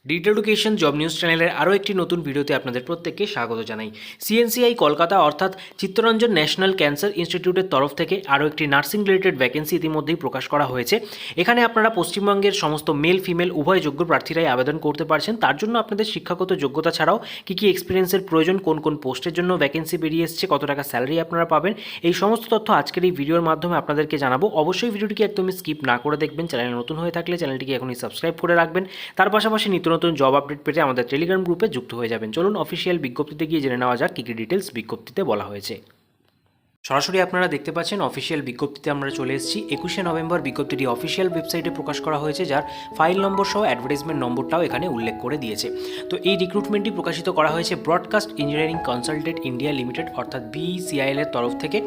ডিট education job news চ্যানেলের আরও একটি নতুন ভিডিওতে আপনাদের প্রত্যেককে স্বাগত জানাই। সিএনসিআই কলকাতা অর্থাৎ চিত্তরঞ্জন ন্যাশনাল ক্যান্সার ইনস্টিটিউটের তরফ থেকে আরও একটি নার্সিং রিলেটেড ভ্যাকেন্সি ইতিমধ্যেই প্রকাশ করা হয়েছে। এখানে আপনারা পশ্চিমবঙ্গের সমস্ত মেল ফিমেল উভয় যোগ্য প্রার্থীরাই আবেদন করতে পারছেন। তার জন্য আপনাদের শিক্ষাগত যোগ্যতা ছাড়াও কী এক্সপিরিয়েন্সের প্রয়োজন, কোন কোন পোস্টের জন্য ভ্যাকেন্সি বেরিয়ে এসছে, কত টাকা স্যালারি আপনারা পাবেন, এই সমস্ত তথ্য আজকের এই ভিডিওর মাধ্যমে আপনাদেরকে জানাবো। অবশ্যই ভিডিওটিকে একদমই স্কিপ না করে দেখবেন। চ্যানেল নতুন হয়ে থাকলে চ্যানেলটিকে এখনই সাবস্ক্রাইব করে রাখবেন। তার পাশাপাশি নিত্য নতুন জব আপডেট পেতে আমাদের টেলিগ্রাম গ্রুপে যুক্ত হয়ে যাবেন। চলুন অফিসিয়াল বিজ্ঞপ্তিতে গিয়ে জেনে নেওয়া যাক কী ডিটেলস বিজ্ঞপ্তিতে বলা হয়েছে। সরাসরি আপনারা দেখতে পাচ্ছেন অফিসিয়াল বিজ্ঞপ্তিতে আমরা চলে এসেছি। 21শে নভেম্বর বিজ্ঞপ্তিটি অফিসিয়াল ওয়েবসাইটে প্রকাশ করা হয়েছে, যার ফাইল নম্বর সহ অ্যাডভার্টাইজমেন্ট নম্বরটাও এখানে উল্লেখ করে দিয়েছে। তো এই রিক্রুটমেন্টটি প্রকাশিত করা হয়েছে broadcast engineering consultant India limited অর্থাৎ BECIL এর তরফ থেকে,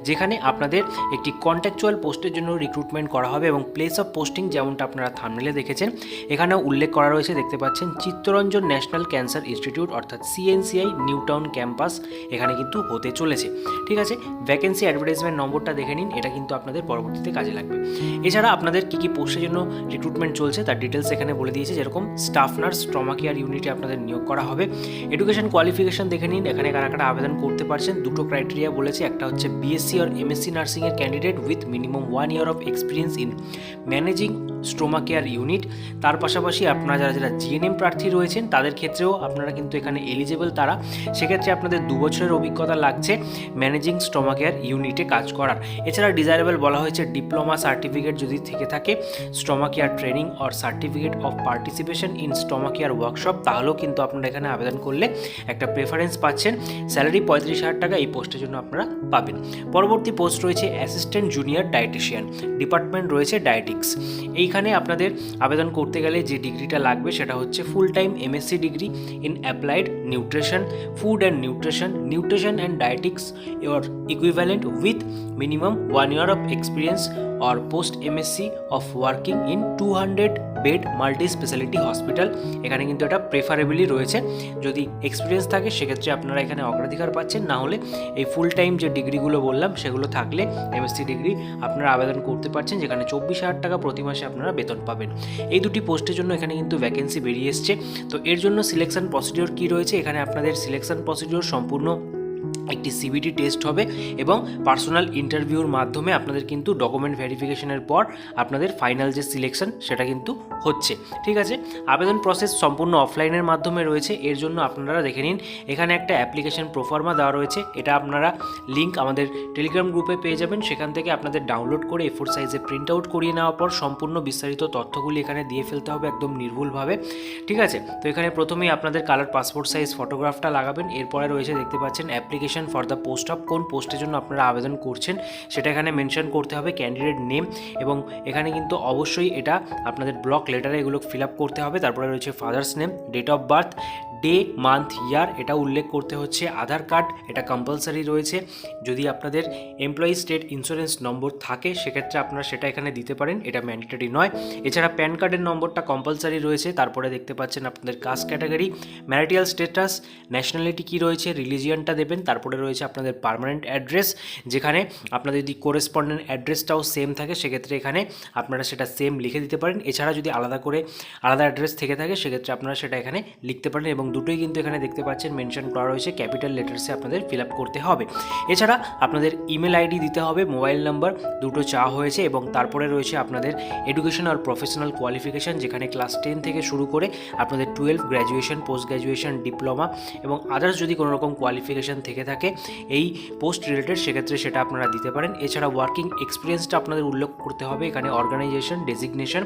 যেখানে আপনাদের একটি কন্ট্রাকচুয়াল পোস্টের জন্য রিক্রুটমেন্ট করা হবে এবং প্লেস অফ পোস্টিং যেমনটা আপনারা থাম্বনেলে দেখেছেন এখানেও উল্লেখ করা রয়েছে। দেখতে পাচ্ছেন চিত্তরঞ্জন ন্যাশনাল ক্যান্সার ইনস্টিটিউট অর্থাৎ CNCI নিউ টাউন ক্যাম্পাস এখানে কিন্তু হতে চলেছে। ঠিক আছে, ভ্যাকেন্সি অ্যাডভার্টাইজমেন্ট নম্বরটা দেখে নিন, এটা কিন্তু আপনাদের পরবর্তীতে কাজে লাগবে। এছাড়া আপনাদের কী পোস্টের জন্য রিক্রুটমেন্ট চলছে তার ডিটেলস এখানে বলে দিয়েছে, যেরকম স্টাফ নার্স ট্রমা কেয়ার ইউনিটে আপনাদের নিয়োগ করা হবে। এডুকেশন কোয়ালিফিকেশন দেখে নিন, এখানে কারা কারা আবেদন করতে পারছেন। দুটো ক্রাইটেরিয়া বলেছে, একটা হচ্ছে BSc আর MSc নার্সিংয়ের candidate with minimum 1 year of experience in managing stoma care unit. তার পাশাপাশি আপনারা যারা GNM প্রার্থী রয়েছেন তাদের ক্ষেত্রেও আপনারা কিন্তু এখানে এলিজেবল। তারা সেক্ষেত্রে আপনাদের 2 বছরের অভিজ্ঞতা লাগছে ম্যানেজিং স্টোমা কেয়ার ইউনিটে কাজ করার। এছাড়া ডিজায়ারেবল বলা হয়েছে ডিপ্লোমা সার্টিফিকেট যদি থেকে থাকে, stoma care training or certificate of participation in stoma care workshop, তাহলেও কিন্তু আপনারা এখানে আবেদন করলে একটা প্রেফারেন্স পাচ্ছেন। স্যালারি 35,000 টাকা এই পোস্টের জন্য আপনারা পাবেন। পরবর্তী পোস্ট রয়েছে অ্যাসিস্ট্যান্ট জুনিয়র ডায়েটিশিয়ান, ডিপার্টমেন্ট রয়েছে ডায়েটিক্স। এইখানে আপনাদের আবেদন করতে গেলে যে ডিগ্রিটা লাগবে সেটা হচ্ছে full time MSc degree in applied nutrition, food and nutrition and dietetics or equivalent with minimum 1 year of experience or post MSc of working in 200 bed multi speciality hospital. এখানে কিন্তু এটা প্রেফারেবলি রয়েছে, যদি এক্সপিরিয়েন্স থাকে সেক্ষেত্রে আপনারা এখানে অগ্রাধিকার পাচ্ছেন। না হলে এই ফুল টাইম যে ডিগ্রিগুলো বললাম সেগুলো থাকলে MSc ডিগ্রি আপনারা আবেদন করতে পারছেন, যেখানে 24,000 টাকা প্রতি মাসে আপনারা বেতন পাবেন। এই দুটি পোস্টের জন্য এখানে কিন্তু ভ্যাকেন্সি বেরিয়ে এসছে। তো এর জন্য সিলেকশন প্রসিডিওর কী রয়েছে, এখানে আপনাদের সিলেকশন প্রসিডিওর সম্পূর্ণ একটি CBT টেস্ট হবে এবং পার্সোনাল ইন্টারভিউর মাধ্যমে আপনাদের কিন্তু ডকুমেন্ট ভেরিফিকেশনের পর আপনাদের ফাইনাল যে সিলেকশন সেটা কিন্তু হচ্ছে। ঠিক আছে, আবেদন প্রসেস সম্পূর্ণ অফলাইনের মাধ্যমে রয়েছে। এর জন্য আপনারা দেখে নিন, এখানে একটা অ্যাপ্লিকেশন প্রোফর্মা দেওয়া রয়েছে, এটা আপনারা লিঙ্ক আমাদের টেলিগ্রাম গ্রুপে পেয়ে যাবেন। সেখান থেকে আপনাদের ডাউনলোড করে A4 সাইজে প্রিন্ট আউট করিয়ে নেওয়ার পর সম্পূর্ণ বিস্তারিত তথ্যগুলি এখানে দিয়ে ফেলতে হবে একদম নির্ভুলভাবে। ঠিক আছে, তো এখানে প্রথমেই আপনাদের কালার পাসপোর্ট সাইজ ফটোগ্রাফটা লাগাবেন। এরপরে রয়েছে দেখতে পাচ্ছেন application for the post of, কোন পোস্টের জন্য আপনারা আবেদন করছেন সেটা এখানে মেনশন করতে হবে, ক্যান্ডিডেট নেম, এবং এখানে কিন্তু অবশ্যই এটা আপনাদের ব্লক লেটারে এগুলো ফিল আপ করতে হবে। তারপরে রয়েছে father's name, date of birth, day month year এটা উল্লেখ করতে হচ্ছে, আধার কার্ড এটা কম্পালসারি রয়েছে। যদি আপনাদের এমপ্লয়ি স্টেট ইন্স্যুরেন্স নম্বর থাকে সেক্ষেত্রে আপনারা সেটা এখানে দিতে পারেন, এটা ম্যান্ডেটরি নয়। এছাড়া প্যান কার্ডের নম্বরটা কম্পালসারি রয়েছে। তারপরে দেখতে পাচ্ছেন আপনাদের caste category, marital status, nationality কী রয়েছে, রিলিজিয়নটা দেবেন। তারপরে রয়েছে আপনাদের পার্মানেন্ট অ্যাড্রেস, যেখানে আপনাদের যদি কোরেসপন্ডেন্ট অ্যাড্রেসটাও সেম থাকে সেক্ষেত্রে এখানে আপনারা সেটা সেম লিখে দিতে পারেন। এছাড়া যদি আলাদা অ্যাড্রেস থেকে থাকে সেক্ষেত্রে আপনারা সেটা এখানে লিখতে পারেন, এবং দুটোই কিন্তু এখানে দেখতে পাচ্ছেন মেনশন করা রয়েছে, ক্যাপিটাল লেটার্সে আপনাদের ফিল আপ করতে হবে। এছাড়া আপনাদের ইমেল আইডি দিতে হবে, মোবাইল নাম্বার দুটো চাওয়া হয়েছে, এবং তারপরে রয়েছে আপনাদের এডুকেশন আর প্রফেশনাল কোয়ালিফিকেশান, যেখানে ক্লাস 10 থেকে শুরু করে আপনাদের 12 গ্র্যাজুয়েশন, পোস্ট গ্র্যাজুয়েশন, ডিপ্লোমা এবং আদার্স যদি কোনো রকম কোয়ালিফিকেশান থেকে থাকে এই পোস্ট রিলেটেড সেক্ষেত্রে সেটা আপনারা দিতে পারেন। এছাড়া ওয়ার্কিং এক্সপিরিয়েন্সটা আপনাদের উল্লেখ করতে হবে, এখানে অর্গানাইজেশন ডেজিগনেশন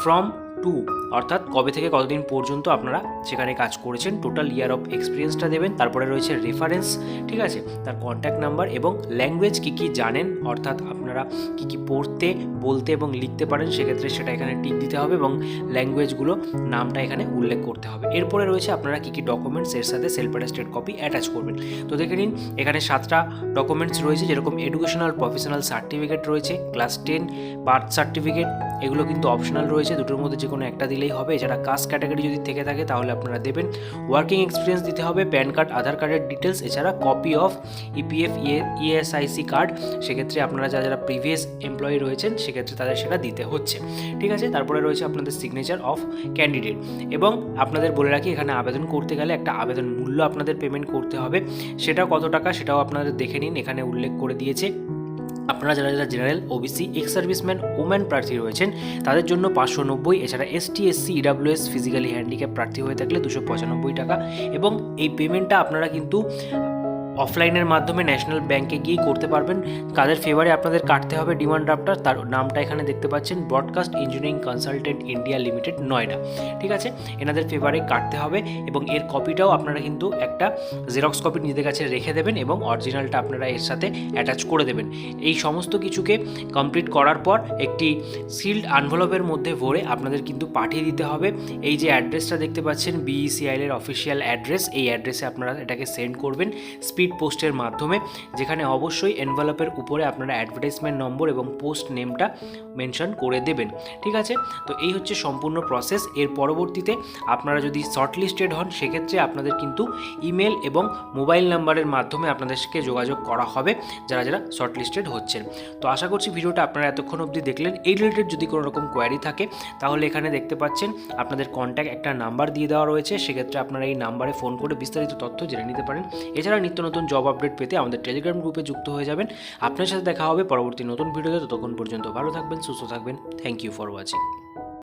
ফ্রম টু, অর্থাৎ কবে থেকে কতদিন পর্যন্ত আপনারা সেখানে কাজ করেছেন, টোটাল ইয়ার অফ এক্সপিরিয়েন্সটা দেবেন। তারপরে রয়েছে রেফারেন্স, ঠিক আছে, তার কন্ট্যাক্ট নাম্বার এবং ল্যাঙ্গুয়েজ কী জানেন, অর্থাৎ আপনারা কী পড়তে, বলতে এবং লিখতে পারেন সেক্ষেত্রে সেটা এখানে টিক দিতে হবে, এবং ল্যাঙ্গুয়েজগুলো নামটা এখানে উল্লেখ করতে হবে। এরপরে রয়েছে আপনারা কী ডকুমেন্টস এর সাথে সেলফ অ্যাটেস্টেড কপি অ্যাটাচ করবেন। তো দেখে নিন, এখানে 7টা ডকুমেন্টস রয়েছে, যেরকম এডুকেশনাল প্রফেশনাল সার্টিফিকেট রয়েছে, ক্লাস 10, বার্থ সার্টিফিকেট, এগুলো কিন্তু অপশনাল রয়েছে, দুটোর মধ্যে যে কোনো একটা দিলেই হবে। এছাড়া কাস্ট ক্যাটাগরি যদি থেকে থাকে তাহলে আপনারা দেবেন, ওয়ার্কিং এক্সপিরিয়েন্স দিতে হবে, প্যান কার্ড, আধার কার্ডের ডিটেলস, এছাড়া copy of EPF ESIC card, সেক্ষেত্রে আপনারা যারা প্রিভিয়াস এমপ্লয়ি রয়েছেন সেক্ষেত্রে তাদের সেটা দিতে হচ্ছে। ঠিক আছে, তারপরে রয়েছে আপনাদের সিগনেচার অফ ক্যান্ডিডেট, এবং আপনাদের বলে রাখি এখানে আবেদন করতে গেলে একটা আবেদন মূল্য আপনাদের পেমেন্ট করতে হবে। সেটা কত টাকা সেটাও আপনাদের দেখে নিন, এখানে উল্লেখ করে দিয়েছে। আপনারা যারা যারা general, OBC, ex serviceman, woman প্রার্থী রয়েছেন তাদের জন্য 590, এছাড়া ST, SC, EWS, physically handicap প্রার্থী হয়ে থাকলে 295 টাকা। এবং এই পেমেন্টটা আপনারা কিন্তু অফলাইনের মাধ্যমে ন্যাশনাল ব্যাংকে গিয়ে করতে পারবেন। কাদের ফেভারে আপনাদের কাটতে হবে ডিমান্ড ড্রাফটার, তার নামটা এখানে দেখতে পাচ্ছেন, broadcast engineering consultant India limited, Noida. ঠিক আছে, এনাদের ফেভারে কাটতে হবে এবং এর কপিটাও আপনারা কিন্তু একটা জেরক্স কপি নিজেদের কাছে রেখে দেবেন এবং অরিজিনালটা আপনারা এর সাথে অ্যাটাচ করে দেবেন। এই সমস্ত কিছুকে কমপ্লিট করার পর একটি সিল্ড এনভেলপের মধ্যে ভরে আপনাদের কিন্তু পাঠিয়ে দিতে হবে। এই যে অ্যাড্রেসটা দেখতে পাচ্ছেন BECIL এর অফিসিয়াল অ্যাড্রেস, এই অ্যাড্রেসে আপনারা এটাকে সেন্ড করবেন স্পিড পোস্টের মাধ্যমে, যেখানে অবশ্যই এনভেলপের উপরে আপনারা অ্যাডভার্টাইজমেন্ট নম্বর এবং পোস্ট নেমটা মেনশন করে দেবেন। ঠিক আছে, তো এই হচ্ছে সম্পূর্ণ প্রসেস। এর পরবর্তীতে আপনারা যদি শর্টলিস্টেড হন সেক্ষেত্রে আপনাদের কিন্তু ইমেল এবং মোবাইল নাম্বারের মাধ্যমে আপনাদেরকে যোগাযোগ করা হবে যারা যারা শর্টলিস্টেড হচ্ছেন। তো আশা করছি ভিডিওটা আপনারা এতক্ষণ অবধি দেখলেন। এই রিলেটেড যদি কোনো রকম কোয়ারি থাকে তাহলে এখানে দেখতে পাচ্ছেন আপনাদের কন্ট্যাক্ট একটা নাম্বার দিয়ে দেওয়া রয়েছে, সেক্ষেত্রে আপনারা এই নাম্বারে ফোন করে বিস্তারিত তথ্য জেনে নিতে পারেন। এছাড়া নিত্য নতুন জব আপডেট পেতে আমাদের টেলিগ্রাম গ্রুপে যুক্ত হয়ে যাবেন। আপনার সাথে দেখা হবে পরবর্তী নতুন ভিডিওতে, ততক্ষণ পর্যন্ত ভালো থাকবেন, সুস্থ থাকবেন। Thank you for watching.